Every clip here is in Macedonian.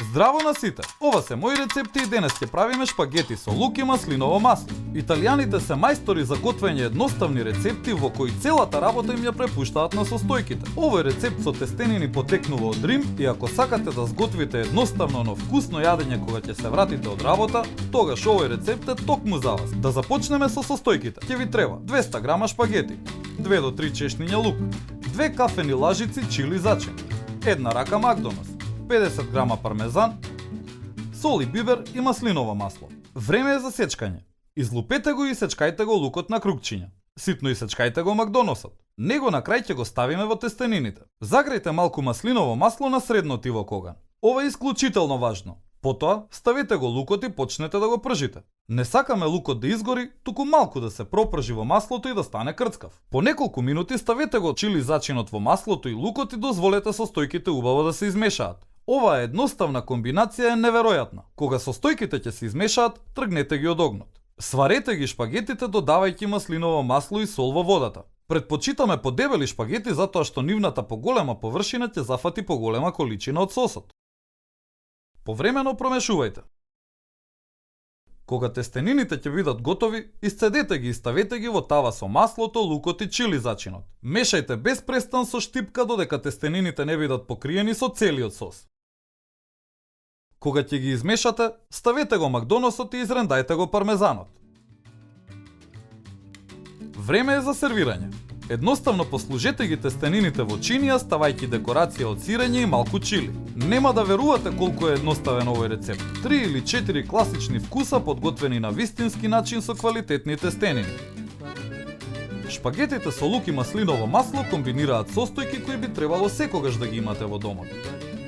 Здраво на сите! Ова се мои рецепти и денес ќе правиме шпагети со лук и маслиново масло. Италијаните се мајстори за готвење едноставни рецепти во кои целата работа им ја препуштаат на состојките. Овој рецепт со тестенини потекнува од Рим и ако сакате да сготвите едноставно но вкусно јадење кога ќе се вратите од работа, тогаш овој рецепт е токму за вас. Да започнеме со состојките. Ќе ви треба 200 грама шпагети, 2 до 3 чешниња лук, 2 кафени лажици чили зачин, 1 рака макдонос, 50 грама пармезан, сол и бибер и маслиново масло. Време е за сечкање. Излупете го и сечкајте го лукот на крупчиња. Ситно исечкајте го макдоносот. Него на крај ќе го ставиме во тестенините. Загрејте малку маслиново масло на средно тивок оган. Ова е исклучително важно. Потоа ставете го лукот и почнете да го пржите. Не сакаме лукот да изгори, туку малку да се пропржи во маслото и да стане крцкав. По неколку минути ставете го чили зачинот во маслото и лукот и дозволете состојките убаво да се измешаат. Оваа едноставна комбинација е неверојатна. Кога состојките ќе се измешаат, тргнете ги од огнот. Сварете ги шпагетите додавајќи маслиново масло и сол во водата. Предпочитаме подебели шпагети затоа што нивната поголема површина ќе зафати поголема количина од сосот. Повремено промешувајте. Кога тестенините ќе бидат готови, исцедете ги и ставете ги во тава со маслото, лукот и чили зачинот. Мешајте без престан со штипка додека тестенините не бидат покриени со целиот сос. Кога ќе ги измешате, ставете го макдоносот и изрендајте го пармезанот. Време е за сервирање. Едноставно послужете ги тестенините во чинија, ставајќи декорација од сирење и малку чили. Нема да верувате колку е едноставен овој рецепт. 3 или 4 класични вкуса подготвени на вистински начин со квалитетни тестенини. Шпагетите со лук и маслиново масло комбинираат состојки кои би требало секогаш да ги имате во домот.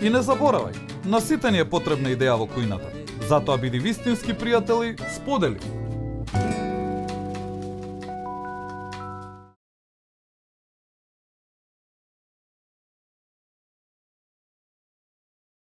И не заборавај, на сите ни е потребна идеја во кујната. Затоа биди вистински пријател и сподели.